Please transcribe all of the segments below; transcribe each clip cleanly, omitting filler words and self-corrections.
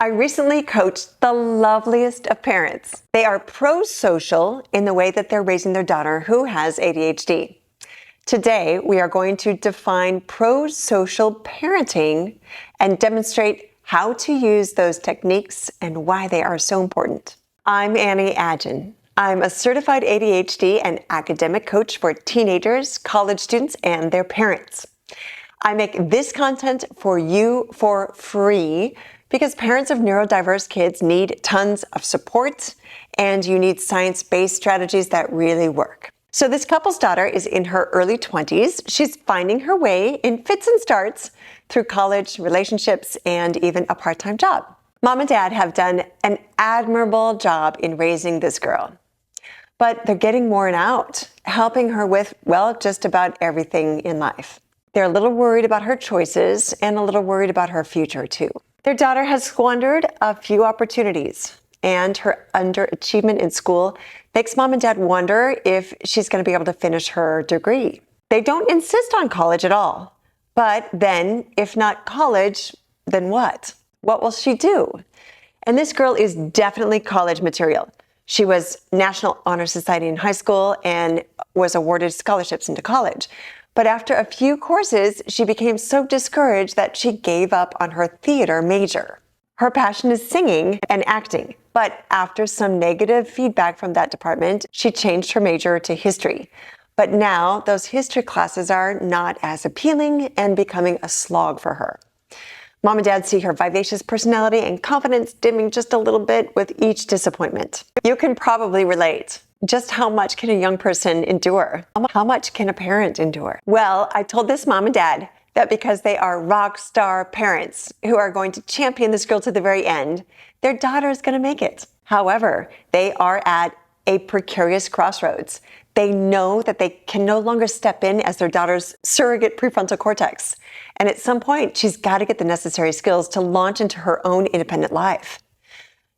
I recently coached the loveliest of parents. They are prosocial in the way that they're raising their daughter who has ADHD. Today, we are going to define prosocial parenting and demonstrate how to use those techniques and why they are so important. I'm Annie Adjen. I'm a certified ADHD and academic coach for teenagers, college students, and their parents. I make this content for you for free because parents of neurodiverse kids need tons of support, and you need science-based strategies that really work. So this couple's daughter is in her early 20s. She's finding her way in fits and starts through college, relationships, and even a part-time job. Mom and dad have done an admirable job in raising this girl, but they're getting worn out, helping her with, well, just about everything in life. They're a little worried about her choices and a little worried about her future too. Their daughter has squandered a few opportunities, and her underachievement in school makes mom and dad wonder if she's going to be able to finish her degree. They don't insist on college at all. But then, if not college, then what? What will she do? And this girl is definitely college material. She was National Honor Society in high school and was awarded scholarships into college. But after a few courses, she became so discouraged that she gave up on her theater major. Her passion is singing and acting, but after some negative feedback from that department, she changed her major to history. But now those history classes are not as appealing and becoming a slog for her. Mom and dad see her vivacious personality and confidence dimming just a little bit with each disappointment. You can probably relate. Just how much can a young person endure? How much can a parent endure? Well, I told this mom and dad that because they are rock star parents who are going to champion this girl to the very end, their daughter is going to make it. However, they are at a precarious crossroads. They know that they can no longer step in as their daughter's surrogate prefrontal cortex. And at some point, she's got to get the necessary skills to launch into her own independent life.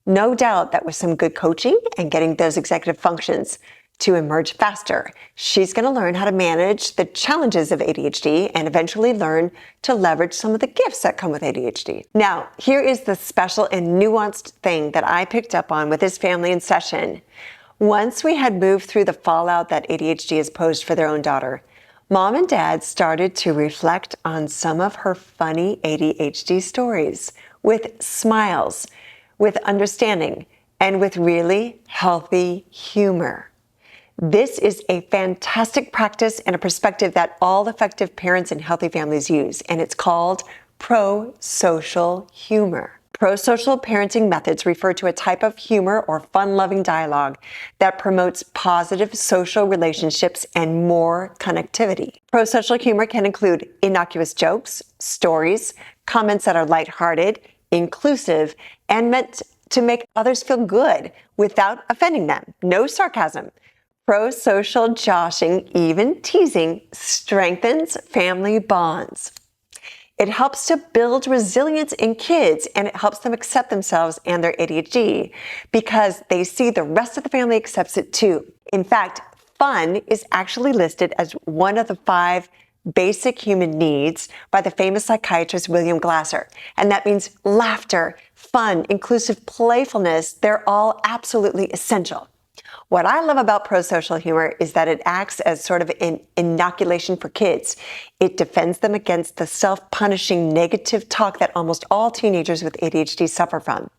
No doubt that with some good coaching and getting those executive functions to emerge faster, she's going to learn how to manage the challenges of ADHD and eventually learn to leverage some of the gifts that come with ADHD. Now, here is the special and nuanced thing that I picked up on with this family in session. Once we had moved through the fallout that ADHD has posed for their own daughter, mom and dad started to reflect on some of her funny ADHD stories with smiles, with understanding, and with really healthy humor. This is a fantastic practice and a perspective that all effective parents and healthy families use, and it's called prosocial humor. Prosocial parenting methods refer to a type of humor or fun-loving dialogue that promotes positive social relationships and more connectivity. Prosocial humor can include innocuous jokes, stories, comments that are lighthearted, inclusive, and meant to make others feel good without offending them. No sarcasm. Prosocial joshing, even teasing, strengthens family bonds. It helps to build resilience in kids, and it helps them accept themselves and their ADHD because they see the rest of the family accepts it too. In fact, fun is actually listed as one of the 5 basic human needs by the famous psychiatrist William Glasser. And that means laughter, fun, inclusive playfulness, they're all absolutely essential. What I love about prosocial humor is that it acts as sort of an inoculation for kids. It defends them against the self-punishing negative talk that almost all teenagers with ADHD suffer from.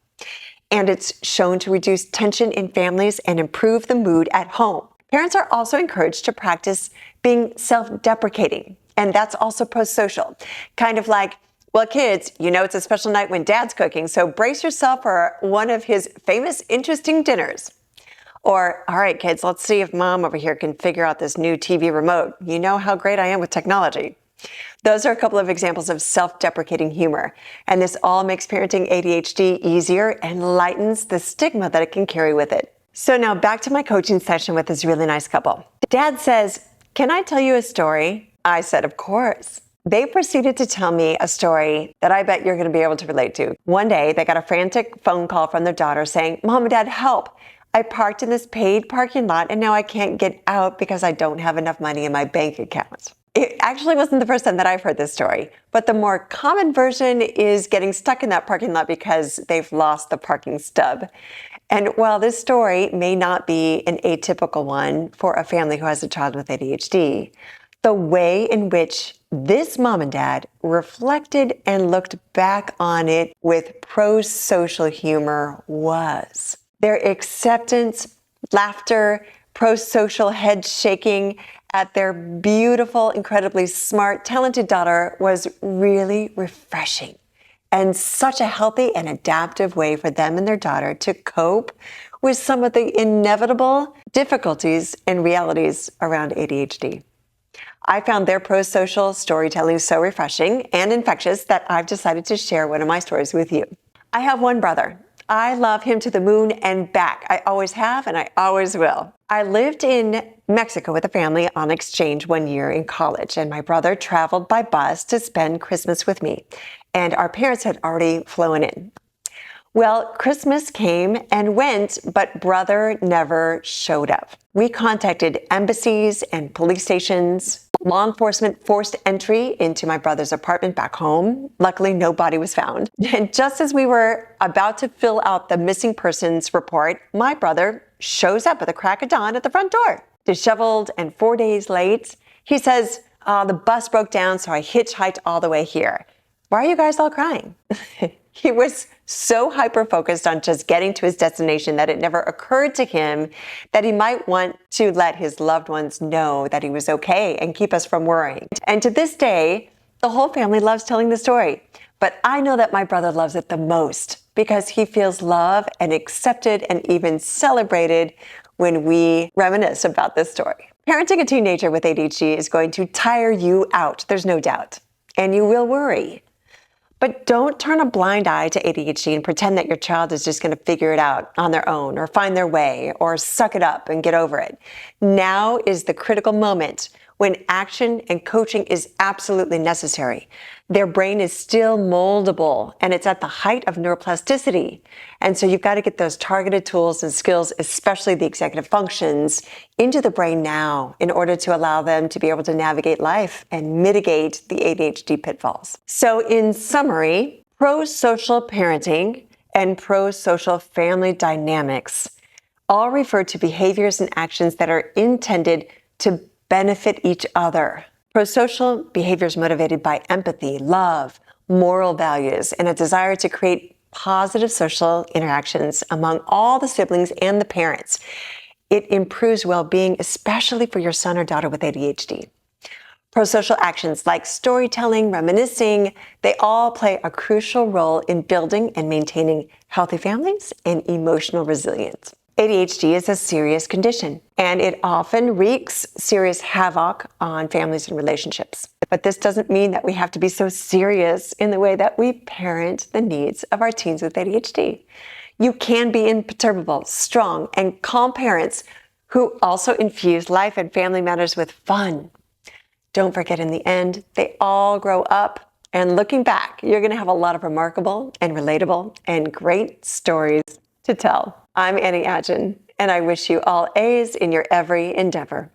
And it's shown to reduce tension in families and improve the mood at home. Parents are also encouraged to practice being self-deprecating, and that's also prosocial. Kind of like, well, kids, you know it's a special night when dad's cooking, so brace yourself for one of his famous interesting dinners. Or, all right, kids, let's see if mom over here can figure out this new TV remote. You know how great I am with technology. Those are a couple of examples of self-deprecating humor, and this all makes parenting ADHD easier and lightens the stigma that it can carry with it. So now back to my coaching session with this really nice couple. Dad says, "Can I tell you a story?" I said, "Of course." They proceeded to tell me a story that I bet you're going to be able to relate to. One day, they got a frantic phone call from their daughter saying, "Mom and Dad, help. I parked in this paid parking lot and now I can't get out because I don't have enough money in my bank account." It actually wasn't the first time that I've heard this story, but the more common version is getting stuck in that parking lot because they've lost the parking stub. And while this story may not be an atypical one for a family who has a child with ADHD, the way in which this mom and dad reflected and looked back on it with prosocial humor was their acceptance, laughter, prosocial head shaking at their beautiful, incredibly smart, talented daughter was really refreshing and such a healthy and adaptive way for them and their daughter to cope with some of the inevitable difficulties and realities around ADHD. I found their prosocial storytelling so refreshing and infectious that I've decided to share one of my stories with you. I have one brother. I love him to the moon and back. I always have and I always will. I lived in Mexico with a family on exchange one year in college, and my brother traveled by bus to spend Christmas with me, and our parents had already flown in. Well, Christmas came and went, but brother never showed up. We contacted embassies and police stations. Law enforcement forced entry into my brother's apartment back home. Luckily, no body was found. And just as we were about to fill out the missing persons report, my brother shows up at the crack of dawn at the front door. Disheveled and 4 days late, he says, the bus broke down, so I hitchhiked all the way here. Why are you guys all crying? He was so hyper-focused on just getting to his destination that it never occurred to him that he might want to let his loved ones know that he was okay and keep us from worrying. And to this day, the whole family loves telling the story. But I know that my brother loves it the most because he feels loved and accepted and even celebrated when we reminisce about this story. Parenting a teenager with ADHD is going to tire you out, there's no doubt, and you will worry. But don't turn a blind eye to ADHD and pretend that your child is just going to figure it out on their own or find their way or suck it up and get over it. Now is the critical moment when action and coaching is absolutely necessary. Their brain is still moldable and it's at the height of neuroplasticity. And so you've got to get those targeted tools and skills, especially the executive functions, into the brain now in order to allow them to be able to navigate life and mitigate the ADHD pitfalls. So in summary, prosocial parenting and prosocial family dynamics all refer to behaviors and actions that are intended to benefit each other. Prosocial behaviors motivated by empathy, love, moral values, and a desire to create positive social interactions among all the siblings and the parents. It improves well-being, especially for your son or daughter with ADHD. Prosocial actions like storytelling, reminiscing, they all play a crucial role in building and maintaining healthy families and emotional resilience. ADHD is a serious condition, and it often wreaks serious havoc on families and relationships. But this doesn't mean that we have to be so serious in the way that we parent the needs of our teens with ADHD. You can be imperturbable, strong, and calm parents who also infuse life and family matters with fun. Don't forget, in the end, they all grow up, and looking back, you're going to have a lot of remarkable and relatable and great stories to tell. I'm Annie Adjen, and I wish you all A's in your every endeavor.